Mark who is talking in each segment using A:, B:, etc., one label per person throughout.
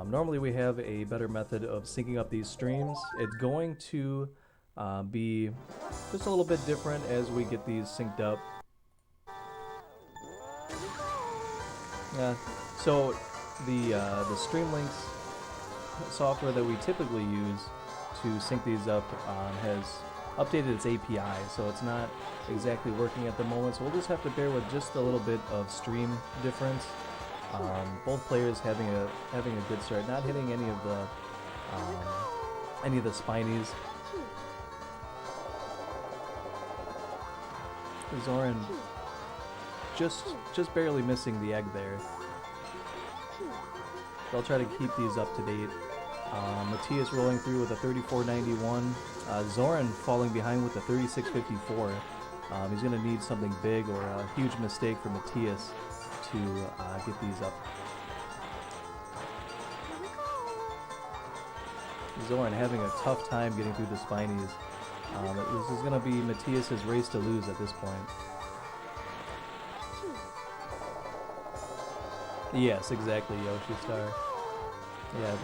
A: Normally we have a better method of syncing up these streams. It's going to be just a little bit different as we get these synced up. So the Streamlinks software that we typically use to sync these up has updated its API, so it's not exactly working at the moment. So we'll just have to bear with just a little bit of stream difference. Both players having a good start, not hitting any of the spinies. Zoran just barely missing the egg there. They'll try to keep these up to date. Matthias rolling through with a 34.91. Zoran falling behind with a 36.54. He's going to need something big or a huge mistake for Matthias to get these up. Zoran having a tough time getting through the spinies. This is going to be Matthias's race to lose at this point. Yes, exactly, Yoshi Star. Yeah,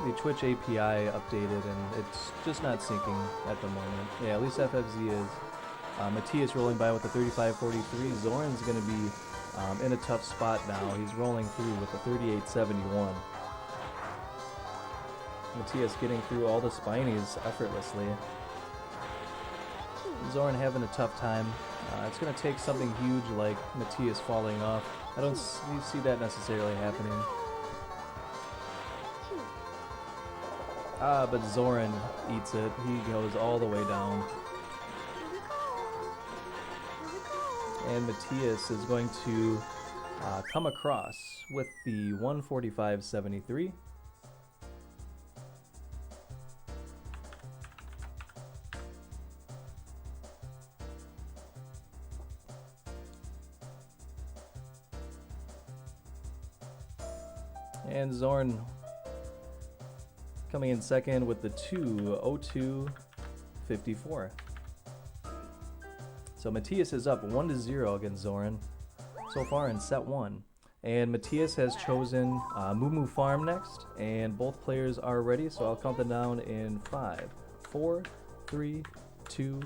A: the Twitch API updated and it's just not syncing at the moment. Yeah, at least FFZ is. Matthias rolling by with a 35.43. Zoran's going to be in a tough spot now. He's rolling through with a 38.71. Matthias getting through all the spinies effortlessly. Zoran having a tough time. It's going to take something huge like Matthias falling off. I don't see that necessarily happening. But Zoran eats it. He goes all the way down. And Matthias is going to come across with the 145.73. And Zoran coming in second with the 2:02.54. So Matthias is up 1-0 against Zoran so far in set 1. And Matthias has chosen Moo Moo Farm next, and both players are ready, so I'll count them down in 5, 4, 3, 2,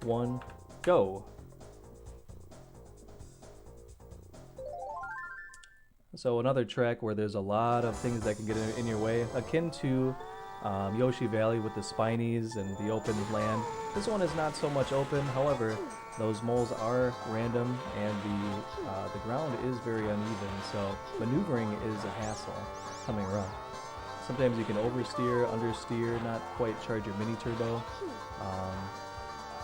A: 1, go! So another track where there's a lot of things that can get in your way, akin to Yoshi Valley with the spinies and the open land. This one is not so much open, however, those moles are random and the ground is very uneven, so maneuvering is a hassle coming around. Sometimes you can oversteer, understeer, not quite charge your mini turbo.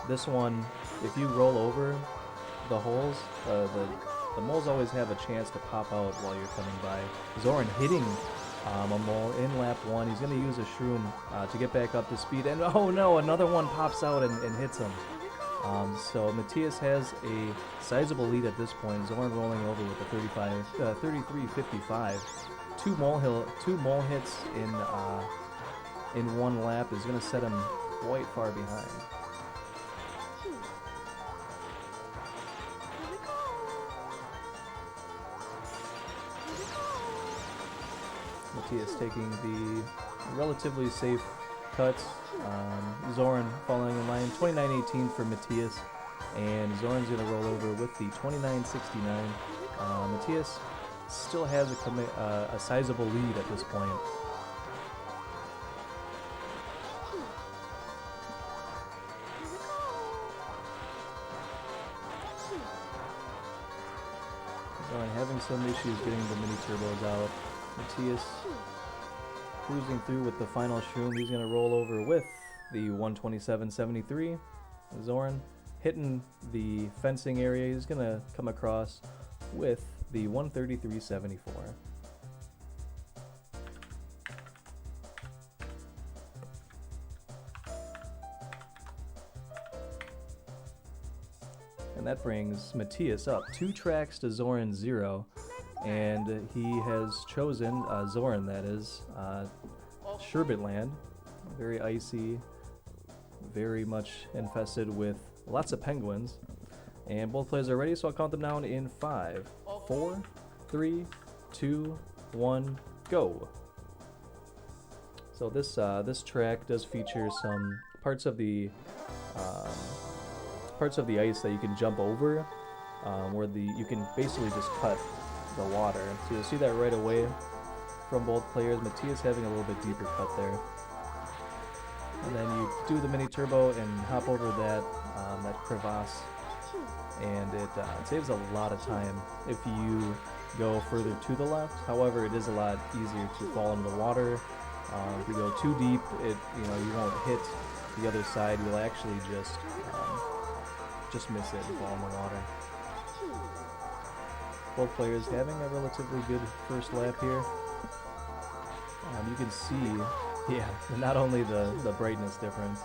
A: This one, if you roll over the holes, the moles always have a chance to pop out while you're coming by. Zoran hitting a mole in lap 1. He's going to use a shroom to get back up to speed, and oh no, another one pops out and hits him. So Matthias has a sizable lead at this point. Zoran rolling over with a 33.55. Two mole hits in one lap is going to set him quite far behind. Matthias taking the relatively safe cuts. Zoran falling in line, 29.18 for Matthias, and Zoran's going to roll over with the 29.69. Matthias still has a sizable lead at this point. Zoran having some issues getting the mini turbos out. Matthias cruising through with the final shroom. He's going to roll over with the 127.73. Zoran hitting the fencing area. He's going to come across with the 133.74. And that brings Matthias up 2 tracks to Zoran 0. And he has chosen, Zoran that is, Sherbet Land. Very icy, very much infested with lots of penguins. And both players are ready, so I'll count them down in 5, 4, 3, 2, 1, go! So this track does feature some parts of the ice that you can jump over, where you can basically just cut the water. So you'll see that right away from both players. Matthias having a little bit deeper cut there. And then you do the mini turbo and hop over that crevasse, and it saves a lot of time if you go further to the left. However, it is a lot easier to fall into the water. If you go too deep, you won't hit the other side. You'll actually just miss it and fall in the water. Both players having a relatively good first lap here. You can see, yeah, not only the brightness difference.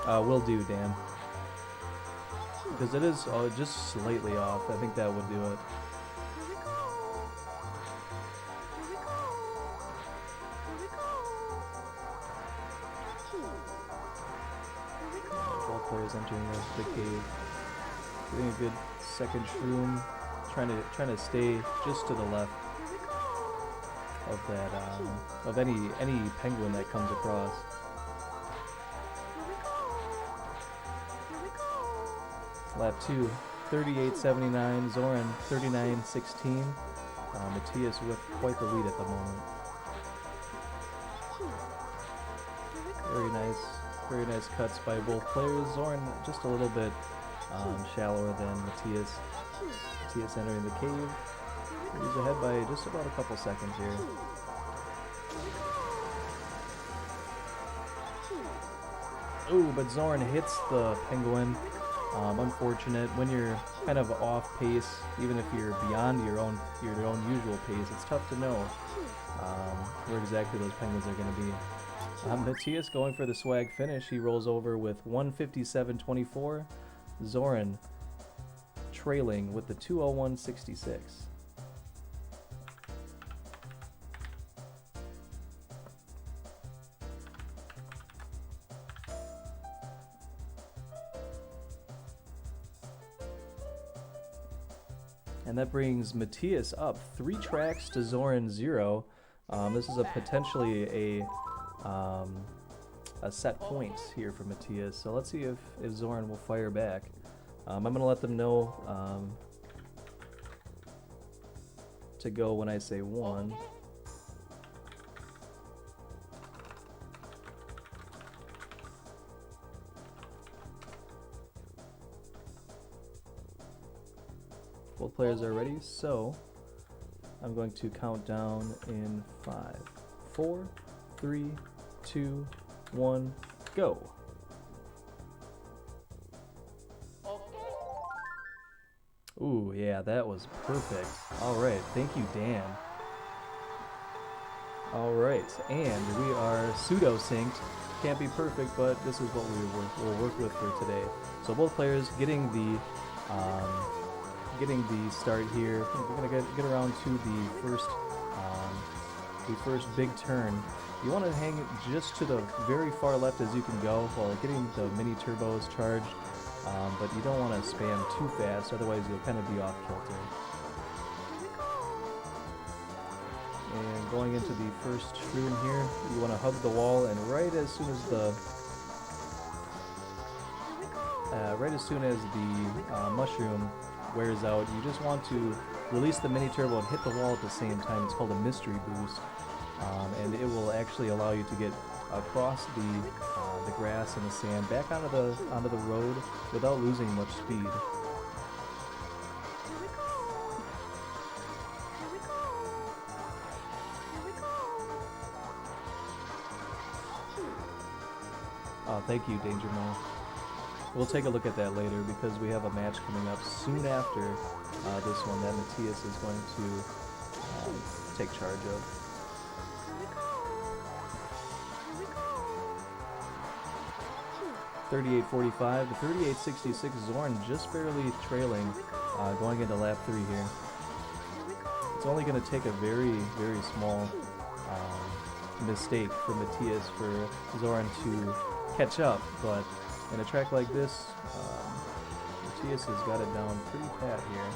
A: Will do, Dan. Because it is just slightly off. I think that would do it. Both players entering the cave. Getting a good second shroom. Trying to stay just to the left of that of any penguin that comes across. Lap 2, 38.79, Zoran 39.16. Matthias with quite the lead at the moment. Very nice cuts by both players. Zoran just a little bit shallower than Matthias. Matthias entering the cave. He's ahead by just about a couple seconds here. Ooh, but Zoran hits the penguin. Unfortunate. When you're kind of off pace, even if you're beyond your own usual pace, it's tough to know where exactly those penguins are going to be. Matthias going for the swag finish. He rolls over with 157.24. Zoran trailing with the 201.66. And that brings Matthias up 3 tracks to Zoran 0. This is a potentially a set point here for Matthias. So let's see if Zoran will fire back. I'm going to let them know to go when I say 1. Both players are ready, so I'm going to count down in 5, 4, 3, 2, 1, go. Ooh, yeah, that was perfect. Alright, thank you, Dan. Alright, and we are pseudo-synced. Can't be perfect, but this is what we'll work with for today. So both players getting the start here. We're gonna get around to the first big turn. You want to hang just to the very far left as you can go while getting the mini turbos charged, but you don't want to spam too fast, otherwise you'll kind of be off kilter. And going into the first shroom here, you want to hug the wall, and right as soon as the mushroom wears out, you just want to release the mini turbo and hit the wall at the same time. It's called a mystery boost, and it will actually allow you to get across the grass and the sand back onto the road without losing much speed. Oh, thank you, Danger Mo. We'll take a look at that later because we have a match coming up soon after this one that Matthias is going to take charge of. .38.45 to 38.66. Zoran just barely trailing, going into lap 3 here. It's only going to take a very, very small mistake for Matthias for Zoran to catch up, but in a track like this, Matthias has got it down pretty pat here.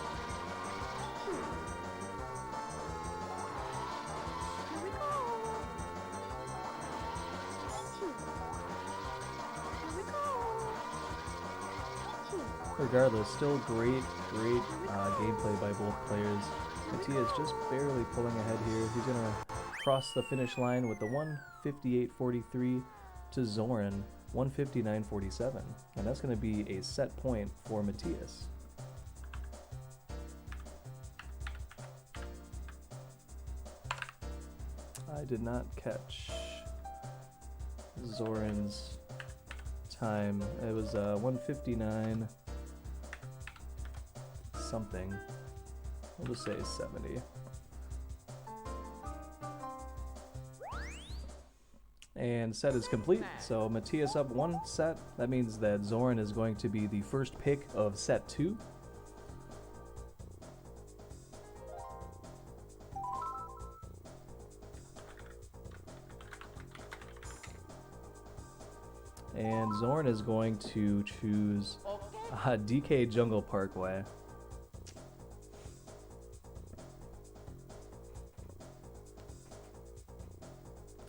A: Regardless, still great gameplay by both players. Matias just barely pulling ahead here. He's going to cross the finish line with the 1:58.43 to Zoran 1:59.47. And that's going to be a set point for Matias. I did not catch Zoran's time. It was 1:59 something. We'll just say 70. And set is complete, so Matias up 1 set. That means that Zoran is going to be the first pick of set 2. And Zoran is going to choose DK Jungle Parkway.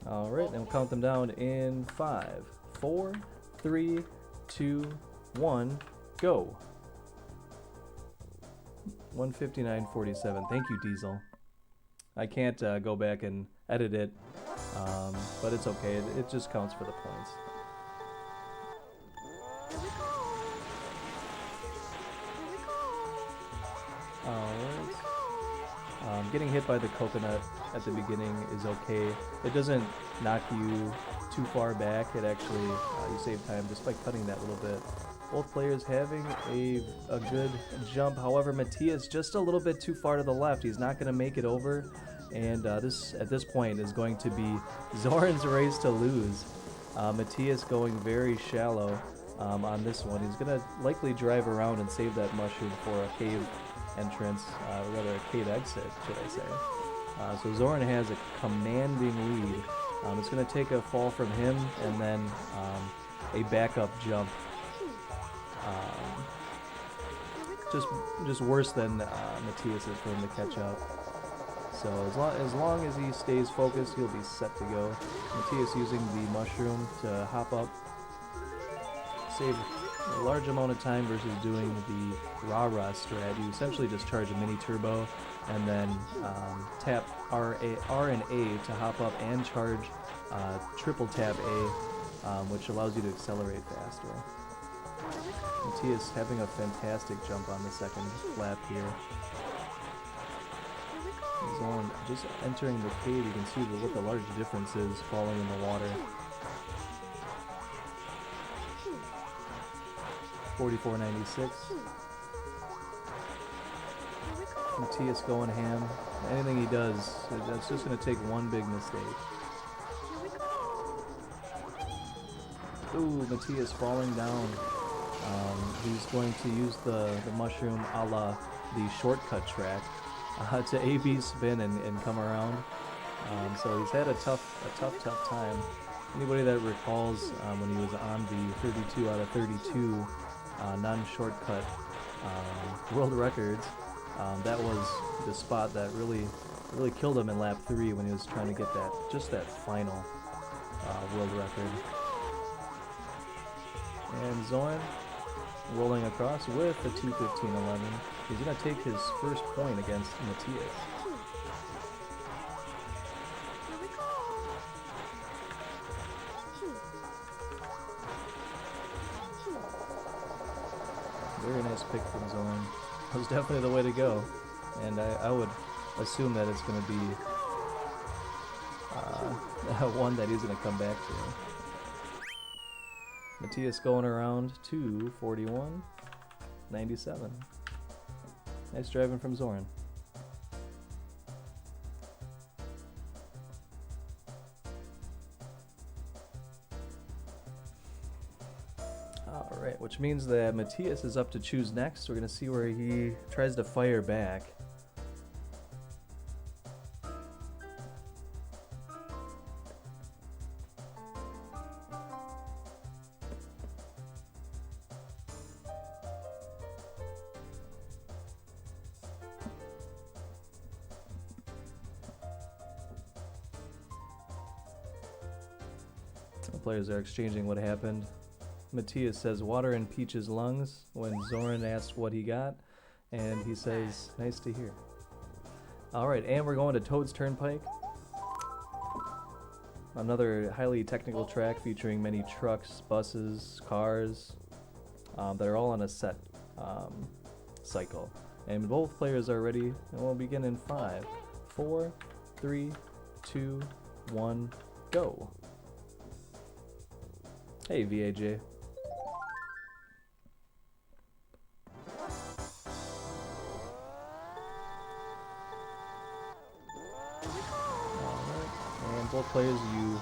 A: Alright, and we'll count them down in 5, 4, 3, 2, 1, go. 1:59.47. Thank you, Diesel. I can't go back and edit it, but it's okay. It just counts for the points. Alright. Getting hit by the coconut at the beginning is okay. It doesn't knock you too far back. It actually, you save time just by cutting that little bit. Both players having a good jump. However, Matias just a little bit too far to the left. He's not going to make it over. And this at this point is going to be Zoran's race to lose. Matias going very shallow on this one. He's going to likely drive around and save that mushroom for a cave entrance, or rather a cave exit, should I say. So Zoran has a commanding lead. It's going to take a fall from him and then a backup jump. Just worse than Matias is for him to catch up. So as long as he stays focused, he'll be set to go. Matias using the mushroom to hop up, save a large amount of time versus doing the rah-rah strat. You essentially just charge a mini turbo and then tap R and A to hop up and charge triple tap A, which allows you to accelerate faster. Matias having a fantastic jump on the second lap here. Zoran just entering the cave, you can see what the large difference is falling in the water. 44.96. Matias going ham. Anything he does, that's just going to take one big mistake. Ooh, Matias falling down. He's going to use the mushroom a la the shortcut track to A-B spin and come around. So he's had a tough time. Anybody that recalls when he was on the 32 out of 32 non-shortcut world records, that was the spot that really killed him in lap 3 when he was trying to get that final world record. And Zoran rolling across with a 2:15.11. He's going to take his first point against Matias. Very nice pick from Zoran. That was definitely the way to go. And I would assume that it's going to be one that he's going to come back to. Matias going around to 41.97. Nice driving from Zoran. Alright, which means that Matias is up to choose next. We're going to see where he tries to fire back. The players are exchanging what happened. Matthias says water in Peach's lungs when Zoran asks what he got, and he says nice to hear. Alright, and we're going to Toad's Turnpike. Another highly technical track featuring many trucks, buses, cars that are all on a set cycle. And both players are ready, and we'll begin in 5, 4, 3, 2, 1, go. Hey, VAJ. Both players, you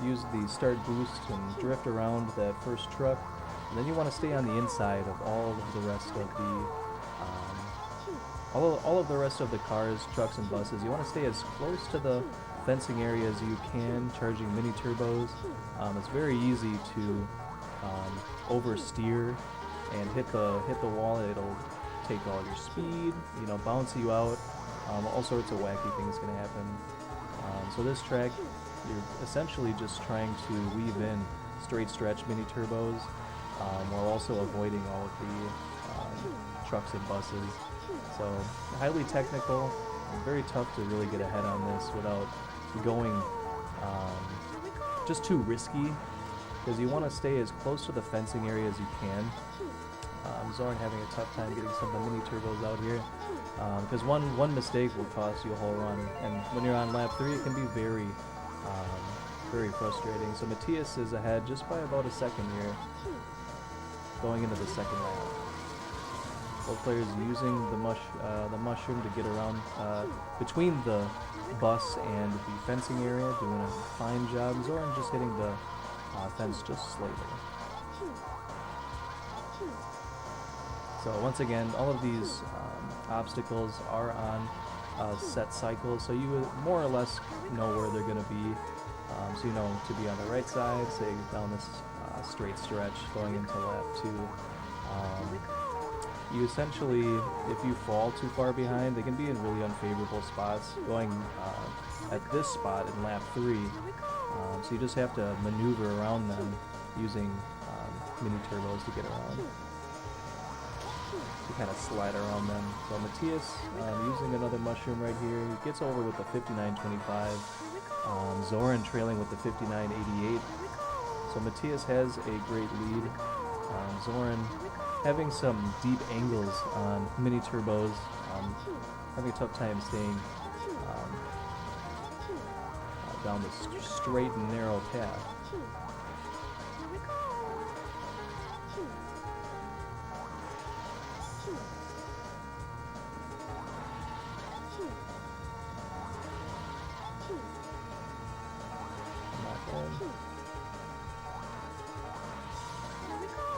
A: use the start boost and drift around that first truck, and then you want to stay on the inside of all of the rest of the all of the rest of the cars, trucks, and buses. You want to stay as close to the fencing area as you can, charging mini turbos. It's very easy to oversteer and hit the wall. It'll take all your speed, you know, bounce you out. All sorts of wacky things can happen. So this track, you're essentially just trying to weave in straight stretch mini turbos while also avoiding all of the trucks and buses. So highly technical, very tough to really get ahead on this without going just too risky, because you want to stay as close to the fencing area as you can. Zoran having a tough time getting some of the mini turbos out here, because one mistake will cost you a whole run, and when you're on lap 3 it can be very frustrating. So Matthias is ahead just by about a second here going into the second lap. Both players using the mushroom to get around between the bus and the fencing area, doing a fine job. Zoran just hitting the fence just slightly. So once again, all of these obstacles are on set cycles, so you more or less know where they're going to be. So you know to be on the right side, say down this straight stretch going into lap 2. You essentially, if you fall too far behind, they can be in really unfavorable spots. Going at this spot in lap 3, so you just have to maneuver around them using mini turbos to get around. To kind of slide around them. So Matthias using another mushroom right here. He gets over with the 59.25. Zoran trailing with the 59.88. So Matthias has a great lead. Zoran having some deep angles on mini turbos. Having a tough time staying down this straight and narrow path.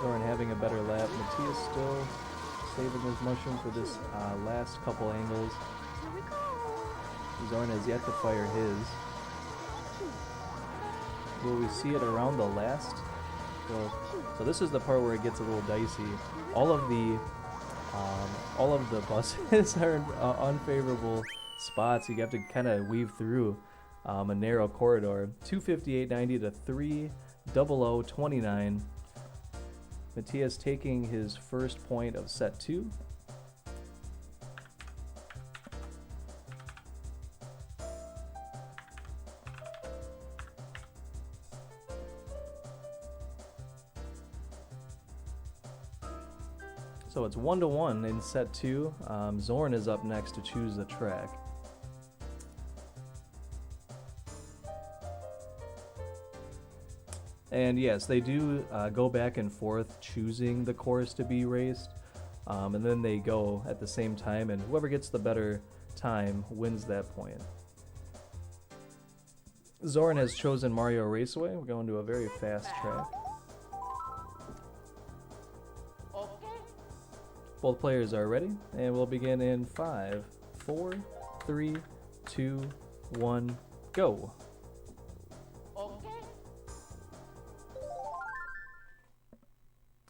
A: Zoran having a better lap. Matthias still saving his mushroom for this last couple angles. Zoran has yet to fire his. Will we see it around the last? So this is the part where it gets a little dicey. All of the buses are in unfavorable spots. You have to kind of weave through a narrow corridor. 258.90 to 300.29. Matthias taking his first point of set 2. So it's 1-1 in set 2. Zoran is up next to choose the track. And yes, they do go back and forth choosing the course to be raced, and then they go at the same time, and whoever gets the better time wins that point. Zoran has chosen Mario Raceway. We're going to a very fast track. Both players are ready, and we'll begin in 5, 4, 3, 2, 1, go.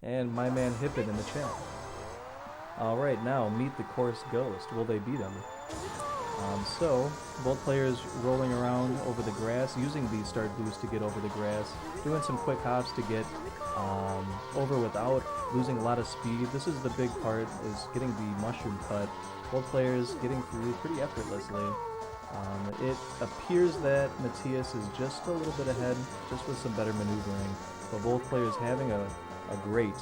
A: And my man Hippin in the chat. Alright, now meet the course ghost. Will they beat him? So both players rolling around over the grass, using the start boost to get over the grass, doing some quick hops to get over without losing a lot of speed. This is the big part, is getting the mushroom cut. Both players getting through pretty effortlessly. It appears that Matthias is just a little bit ahead, just with some better maneuvering, but both players having a great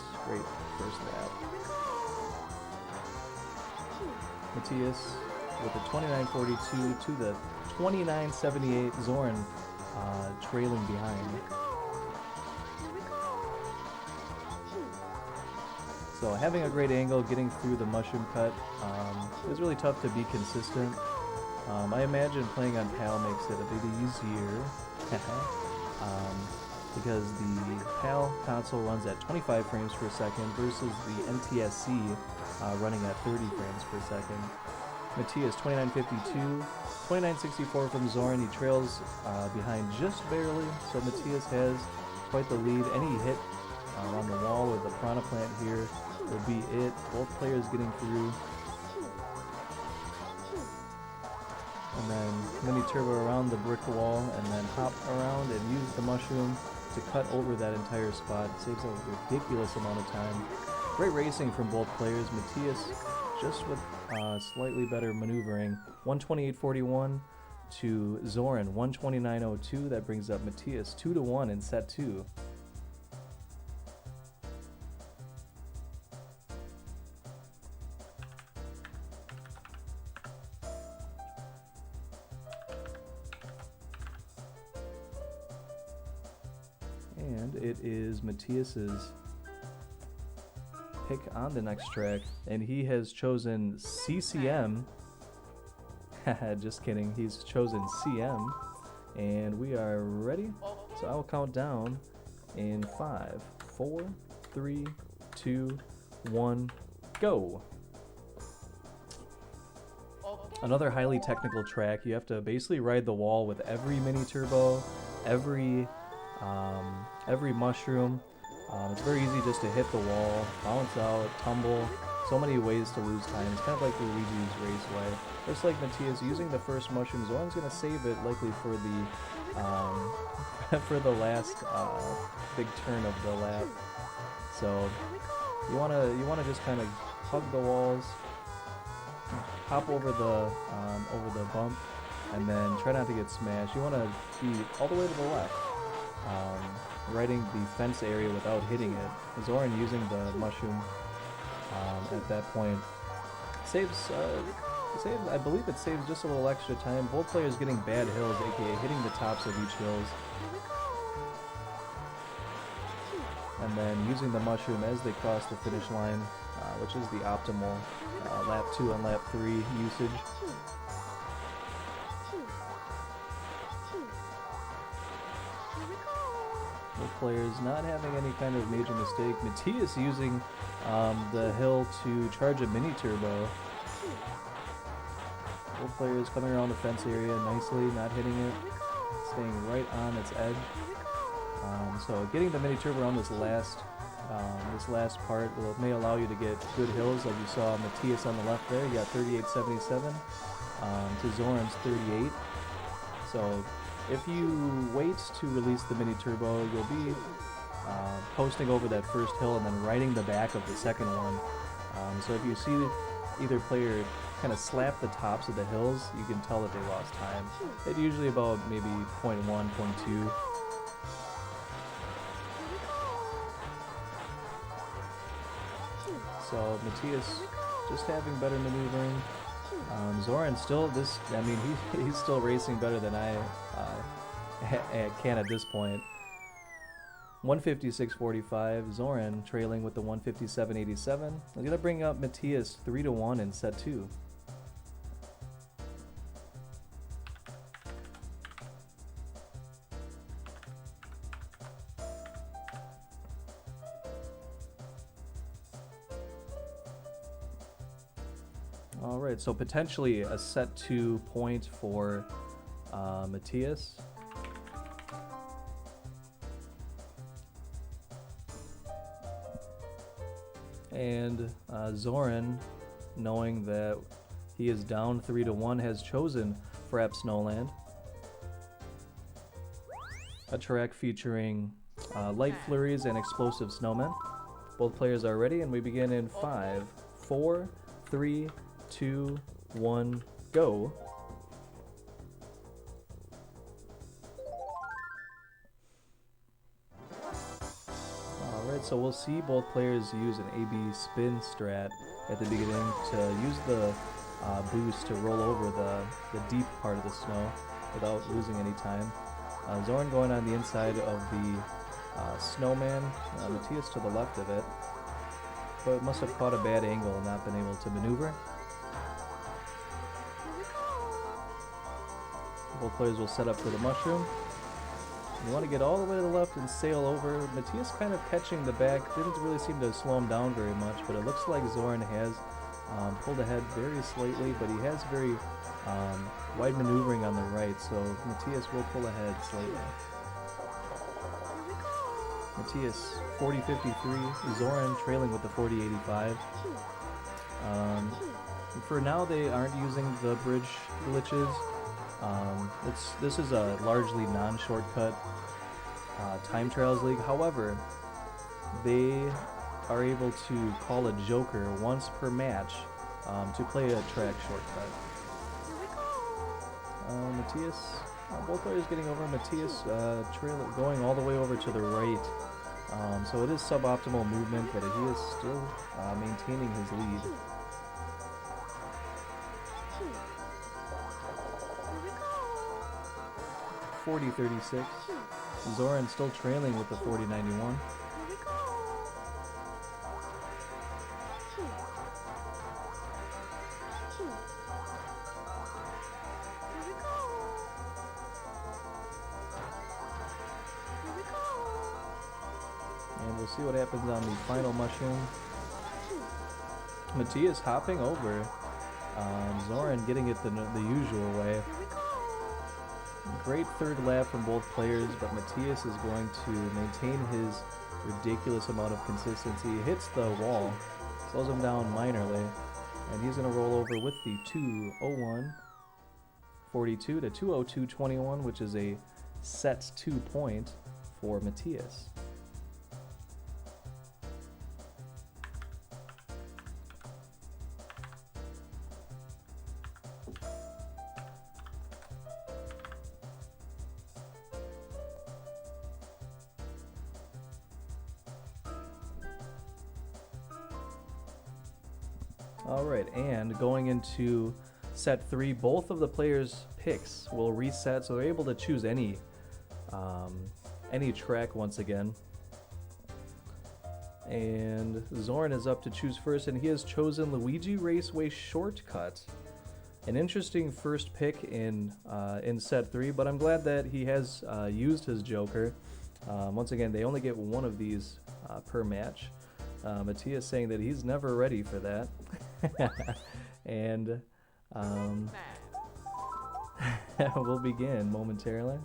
A: first lap. Matthias with a 29.42 to the 29.78, Zoran trailing behind. So having a great angle, getting through the mushroom cut, is really tough to be consistent. I imagine playing on PAL makes it a bit easier, because the PAL console runs at 25 frames per second versus the NTSC running at 30 frames per second. Matthias 29.52, 29.64 from Zoran. He trails behind just barely, so Matthias has quite the lead. Any hit on the wall or the piranha plant here will be it. Both players getting through. And then mini turbo around the brick wall and then hop around and use the mushroom to cut over that entire spot. It saves a ridiculous amount of time. Great racing from both players. Matthias just with slightly better maneuvering. 128.41 to Zoran 129.02. That brings up Matthias 2-1 in set 2. And it is Matthias's pick on the next track, and he has chosen CCM. Just kidding, he's chosen CM, and we are ready. So I'll count down in 5, 4, 3, 2, 1, go. Another highly technical track. You have to basically ride the wall with every mini turbo, every mushroom. It's very easy just to hit the wall, bounce out, tumble. So many ways to lose time. It's kind of like Luigi's Raceway. Just like Matthias using the first mushroom, Zoran's going to save it likely for the for the last big turn of the lap. So you wanna just kind of hug the walls, hop over the bump, and then try not to get smashed. You want to be all the way to the left. Riding the fence area without hitting it. Zoran using the mushroom at that point saves, I believe it saves just a little extra time. Both players getting bad hills, aka hitting the tops of each hills, and then using the mushroom as they cross the finish line, which is the optimal lap 2 and lap 3 usage. Both players not having any kind of major mistake. Matthias using the hill to charge a mini turbo. Both players coming around the fence area nicely, not hitting it, staying right on its edge. So getting the mini turbo on this last part may allow you to get good hills, like you saw Matthias on the left there. You got 38.77 to Zoran's 38. So if you wait to release the mini turbo, you'll be posting over that first hill and then riding the back of the second one. So if you see either player kind of slap the tops of the hills, you can tell that they lost time. It's usually about maybe 0.1, 0.2. So Matthias just having better maneuvering. Zoran still he's still racing better than I can at this point. 156.45, Zoran trailing with the 157.87. I'm going to bring up Matthias 3-1 in set 2. Alright, so potentially a set 2 point for Matthias. And Zoran, knowing that He is down 3-1, has chosen Frappe Snowland. A track featuring light flurries and explosive snowmen. Both players are ready, and we begin in 5, 4, 3, 2, 1, go. Alright, so we'll see both players use an AB spin strat at the beginning to use the boost to roll over the deep part of the snow without losing any time. Zoran going on the inside of the snowman, Matthias to the left of it, but must have caught a bad angle and not been able to maneuver. Both players will set up for the mushroom. You want to get all the way to the left and sail over. Matthias kind of catching the back, didn't really seem to slow him down very much, but it looks like Zoran has pulled ahead very slightly, but he has very wide maneuvering on the right, so Matthias will pull ahead slightly. Matthias 40.53, Zoran trailing with the 40.85. For now they aren't using the bridge glitches. This is a largely non-shortcut time trials league. However, they are able to call a joker once per match to play a track shortcut. Matthias, both players getting over. Matthias going all the way over to the right. So it is suboptimal movement, but he is still maintaining his lead. .40.36. Zoran still trailing with the 40.91. And we'll see what happens on the final mushroom. Matthias hopping over. Zoran getting it the usual way. Great third lap from both players, but Matthias is going to maintain his ridiculous amount of consistency. He hits the wall, slows him down minorly, and he's going to roll over with the 2:01.42 to 2:02.21, which is a set 2 point for Matthias. Alright, and going into set 3, both of the players' picks will reset, so they're able to choose any track once again. And Zoran is up to choose first, and he has chosen Luigi Raceway Shortcut. An interesting first pick in set 3, but I'm glad that he has used his joker. Once again, they only get one of these per match. Matthias saying that he's never ready for that. And we'll begin momentarily.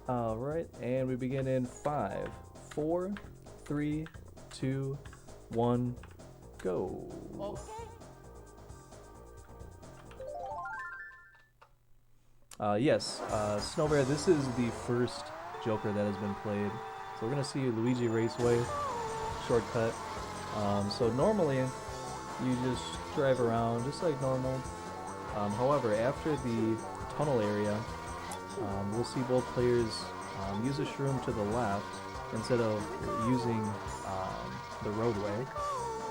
A: Alright, and we begin in 5, 4, 3, 2, 1, go. Yes, Snowbear, this is the first joker that has been played. So we're going to see Luigi Raceway Shortcut. So normally you just drive around just like normal. However, after the tunnel area, we'll see both players use a shroom to the left instead of using the roadway.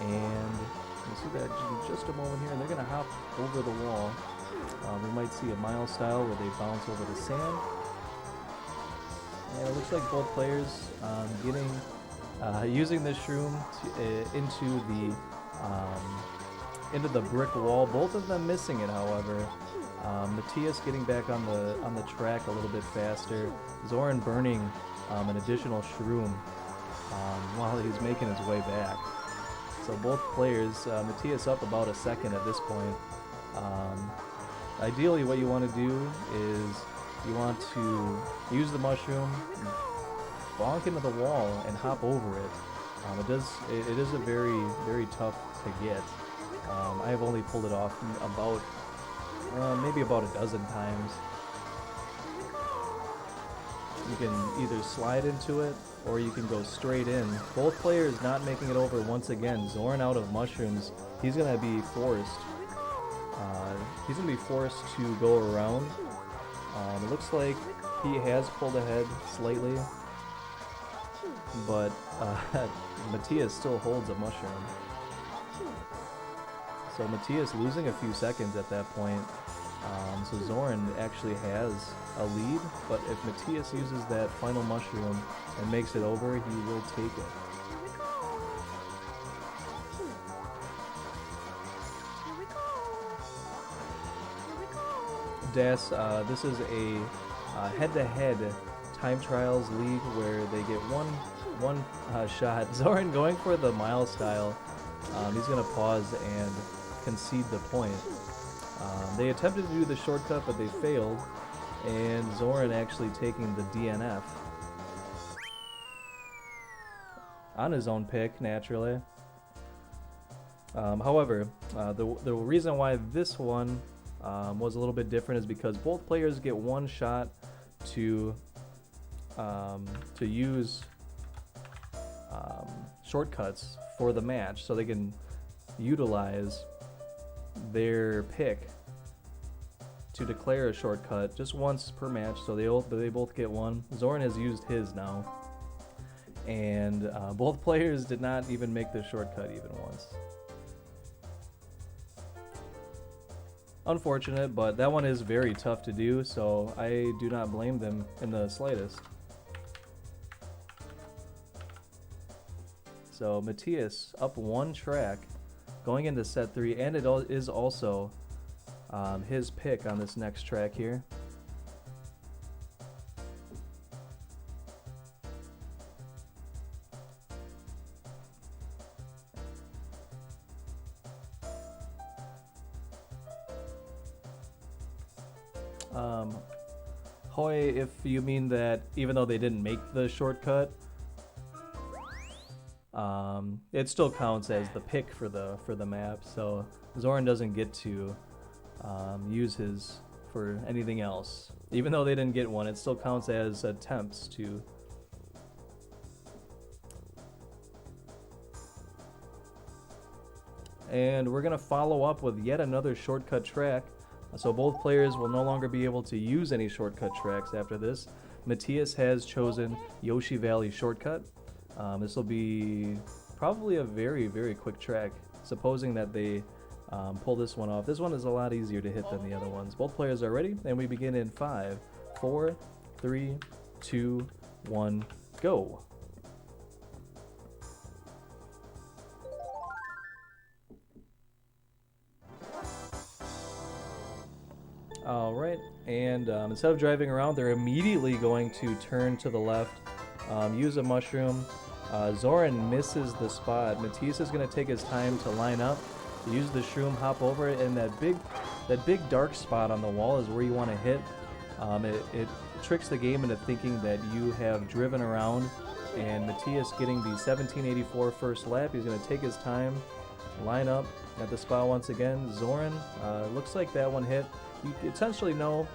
A: And we'll see that in just a moment here. And they're going to hop over the wall. We might see a mile style where they bounce over the sand. And it looks like both players using this shroom into the brick wall. Both of them missing it, however. Matthias getting back on the track a little bit faster. Zoran burning an additional shroom while he's making his way back. So both players, Matthias up about a second at this point. Ideally, what you want to do is you want to use the mushroom, bonk into the wall, and hop over it. It is a very, very tough to get. I've only pulled it off about maybe about a dozen times. You can either slide into it or you can go straight in. Both players not making it over once again. Zoran out of mushrooms. He's gonna be forced. To go around. It looks like he has pulled ahead slightly, but Matthias still holds a mushroom. So Matthias losing a few seconds at that point. So Zoran actually has a lead, but if Matthias uses that final mushroom and makes it over, he will take it. Das, this is a head-to-head time trials league where they get one shot. Zoran going for the mile style. He's going to pause and concede the point. They attempted to do the shortcut, but they failed, and Zoran actually taking the DNF on his own pick, naturally. However, the reason why this one was a little bit different is because both players get one shot to use shortcuts for the match, so they can utilize their pick to declare a shortcut just once per match, so they both get one. Zoran has used his now, and both players did not even make the shortcut even once. Unfortunate, but that one is very tough to do, so I do not blame them in the slightest. So Matthias up one track going into set 3, and it is also his pick on this next track here. Hoy, if you mean that even though they didn't make the shortcut, it still counts as the pick for the map, so Zoran doesn't get to use his for anything else. Even though they didn't get one, it still counts as attempts to. And we're gonna follow up with yet another shortcut track. So both players will no longer be able to use any shortcut tracks after this. Matthias has chosen Yoshi Valley shortcut. This will be probably a very, very quick track, supposing that they pull this one off. This one is a lot easier to hit than the other ones. Both players are ready, and we begin in 5, 4, 3, 2, 1, go. Alright, and instead of driving around, they're immediately going to turn to the left, use a mushroom. Zoran misses the spot. Matthias is going to take his time to line up, use the shroom, hop over it, and that big dark spot on the wall is where you want to hit. It tricks the game into thinking that you have driven around, and Matthias getting the 1784 first lap. He's going to take his time, line up at the spot once again. Zoran, looks like that one hit. You essentially know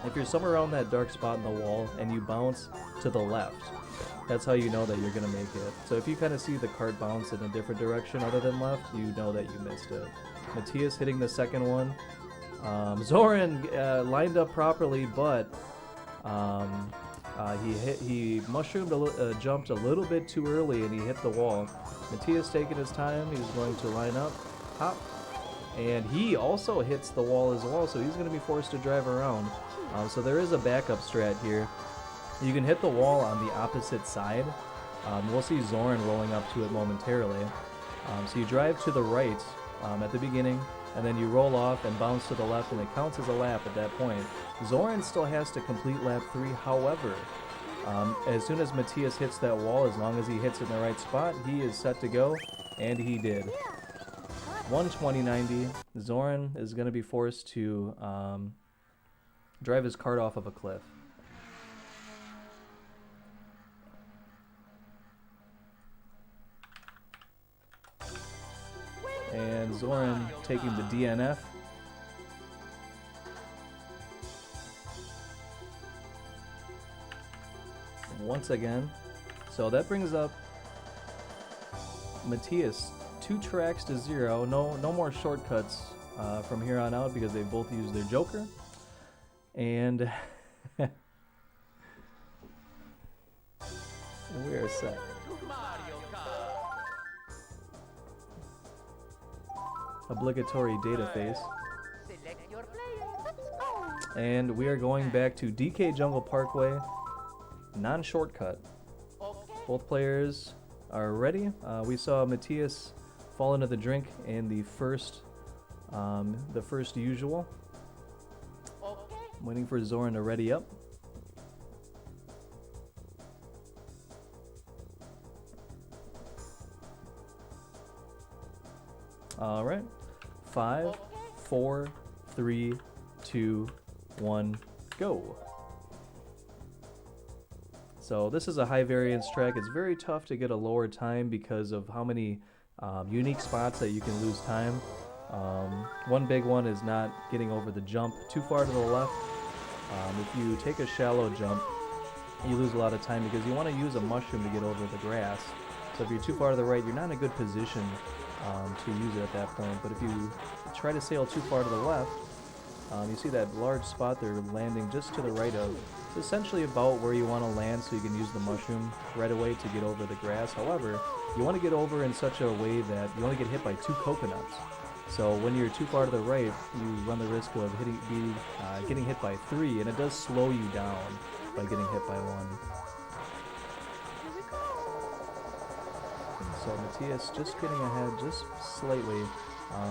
A: if you're somewhere around that dark spot in the wall and you bounce to the left, that's how you know that you're going to make it. So if you kind of see the cart bounce in a different direction other than left, you know that you missed it. Matthias hitting the second one. Zoran lined up properly, but he mushroomed, jumped a little bit too early, and he hit the wall. Matthias taking his time. He's going to line up, hop, and he also hits the wall as well, so he's going to be forced to drive around. So there is a backup strat here. You can hit the wall on the opposite side. We'll see Zoran rolling up to it momentarily. So you drive to the right at the beginning, and then you roll off and bounce to the left, and it counts as a lap at that point. Zoran still has to complete lap 3, however, as soon as Matthias hits that wall, as long as he hits it in the right spot, he is set to go, and he did. 120.90. Zoran is going to be forced to drive his cart off of a cliff. And Zoran taking the DNF. Once again. So that brings up Matthias 2 tracks to 0. No more shortcuts from here on out because they both use their Joker. And we are set. Obligatory data phase. And we are going back to DK Jungle Parkway. Non-shortcut. Both players are ready. We saw Matthias fall into the drink in the first usual. Waiting for Zoran to ready up. All right. 5, 4, 3, 2, 1, go. So this is a high variance track. It's very tough to get a lower time because of how many unique spots that you can lose time. One big one is not getting over the jump too far to the left. If you take a shallow jump, you lose a lot of time because you want to use a mushroom to get over the grass. So if you're too far to the right, you're not in a good position to use it at that point. But if you try to sail too far to the left, you see that large spot they're landing just to the right of. It's essentially about where you want to land so you can use the mushroom right away to get over the grass. However, you want to get over in such a way that you only get hit by 2 coconuts. So when you're too far to the right, you run the risk of getting hit by 3, and it does slow you down by getting hit by 1. So Matthias just getting ahead just slightly.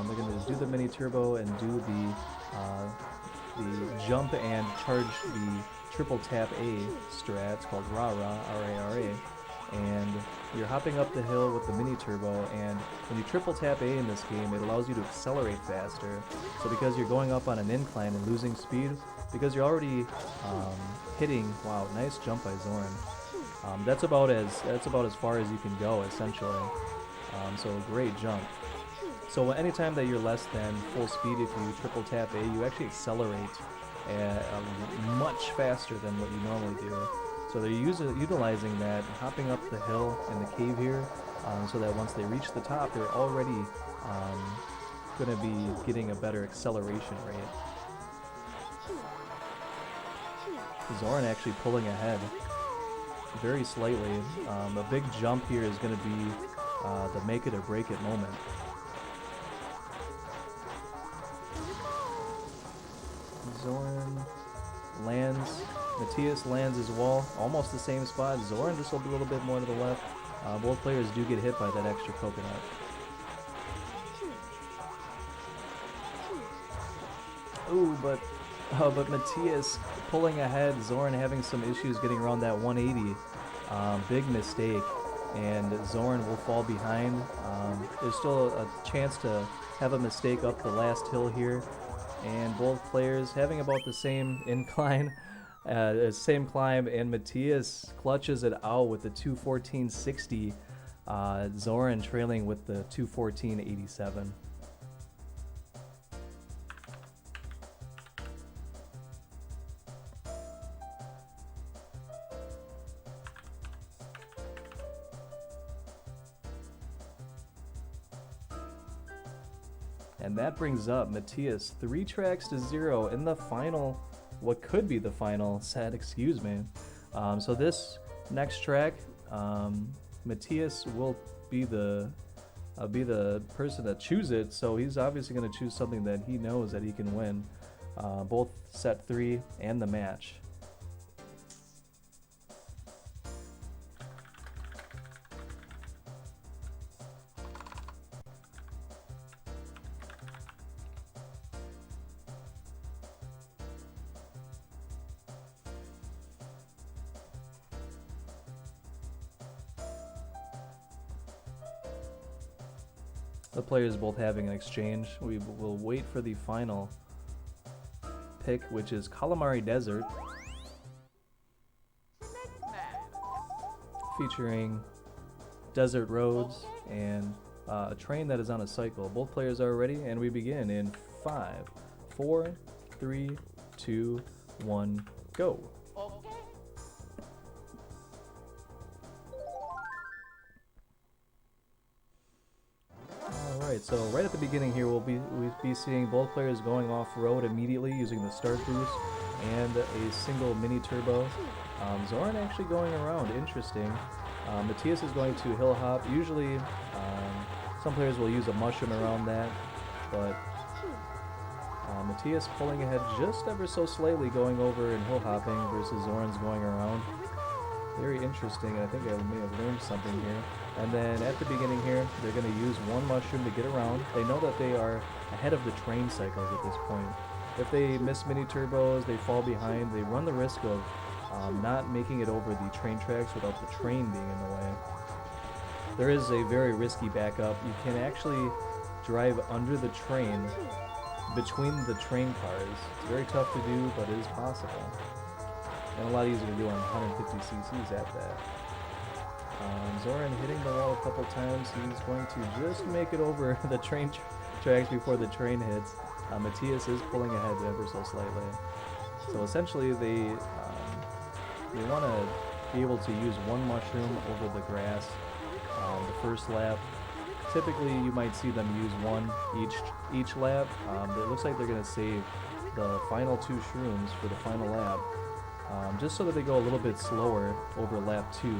A: They're going to do the mini turbo and do the jump and charge the triple tap A strat. It's called Ra-Ra, R-A-R-A. And you're hopping up the hill with the mini turbo, and when you triple tap A in this game, it allows you to accelerate faster. So because you're going up on an incline and losing speed, because you're already hitting, wow, nice jump by Zoran. That's about as far as you can go, essentially. So a great jump. So anytime that you're less than full speed, if you triple tap A, you actually accelerate much faster than what you normally do. So they're utilizing that, hopping up the hill in the cave here, so that once they reach the top, they're already going to be getting a better acceleration rate. Zoran actually pulling ahead very slightly. A big jump here is going to be the make it or break it moment. Zoran lands. Matthias lands as well. Almost the same spot. Zoran just a little bit more to the left. Both players do get hit by that extra coconut. Ooh, but Matthias pulling ahead. Zoran having some issues getting around that 180. Big mistake. And Zoran will fall behind. There's still a chance to have a mistake up the last hill here. And both players having about the same incline, same climb, and Matthias clutches it out with the 2:14.60. Zoran trailing with the 2:14.87. And that brings up Matthias 3 tracks to 0 in the final, what could be the final set, excuse me. So this next track, Matthias will be the person that chooses it, so he's obviously going to choose something that he knows that he can win, both set 3 and the match. The players both having an exchange. We will wait for the final pick, which is Calamari Desert, featuring desert roads and a train that is on a cycle. Both players are ready, and we begin in 5, 4, 3, 2, 1, go. Alright, so right at the beginning here we'll be seeing both players going off-road immediately using the start boost and a single mini turbo. Zoran actually going around, interesting. Matthias is going to hill hop. Usually some players will use a mushroom around that, but Matthias pulling ahead just ever so slightly going over and hill hopping versus Zoran's going around. Very interesting. I think I may have learned something here. And then at the beginning here, they're going to use one mushroom to get around. They know that they are ahead of the train cycles at this point. If they miss mini turbos, they fall behind, they run the risk of not making it over the train tracks without the train being in the way. There is a very risky backup. You can actually drive under the train between the train cars. It's very tough to do, but it is possible. And a lot easier to do on 150cc's at that. Zoran hitting the wall a couple times. He's going to just make it over the train tracks before the train hits. Matthias is pulling ahead ever so slightly. So essentially they want to be able to use one mushroom over the grass the first lap. Typically you might see them use one each lap. It looks like they're going to save the final 2 shrooms for the final lap, just so that they go a little bit slower over lap 2.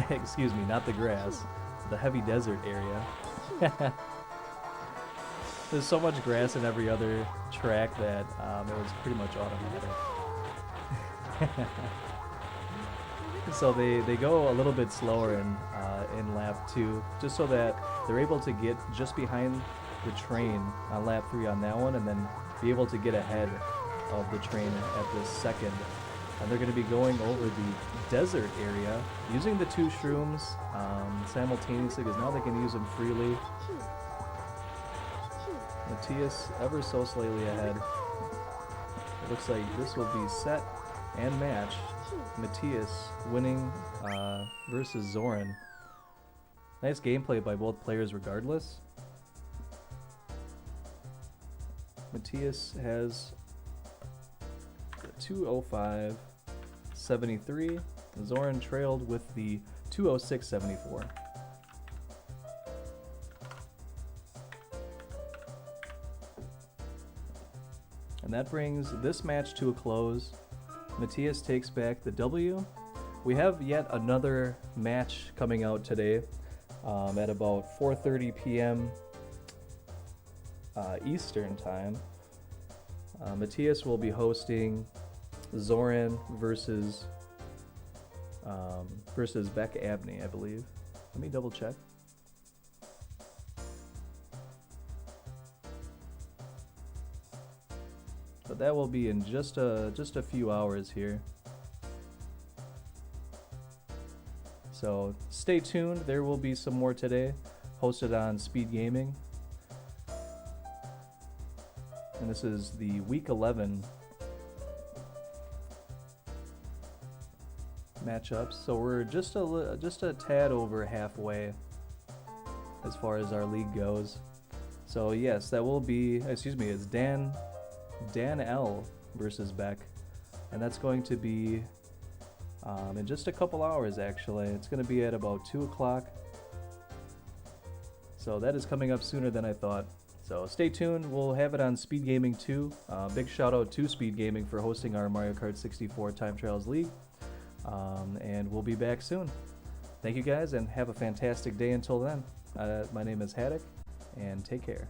A: Excuse me, not the grass, the heavy desert area. There's so much grass in every other track that it was pretty much automatic. So they go a little bit slower in lap 2, just so that they're able to get just behind the train on lap 3 on that one, and then be able to get ahead of the train at the second. And they're going to be going over the desert area using the 2 shrooms simultaneously, because now they can use them freely. Matthias ever so slightly ahead. It looks like this will be set and match. Matthias winning versus Zoran. Nice gameplay by both players regardless. Matthias has 2:05.73. Zoran trailed with the 2:06.74. And that brings this match to a close. Matthias takes back the W. We have yet another match coming out today at about 4:30 p.m. Eastern time. Matthias will be hosting Zoran versus Beck Abney, I believe. Let me double check. But that will be in just a few hours here. So stay tuned. There will be some more today, hosted on Speed Gaming. And this is the week 11 matchups. So we're just a tad over halfway as far as our league goes. So yes, that will be, excuse me, it's Dan L versus Beck, and that's going to be in just a couple hours actually. It's going to be at about 2 o'clock. So that is coming up sooner than I thought. So stay tuned. We'll have it on Speed Gaming 2. Big shout out to Speed Gaming for hosting our Mario Kart 64 Time Trials League. And we'll be back soon. Thank you guys, and have a fantastic day until then. My name is Haddock, and take care.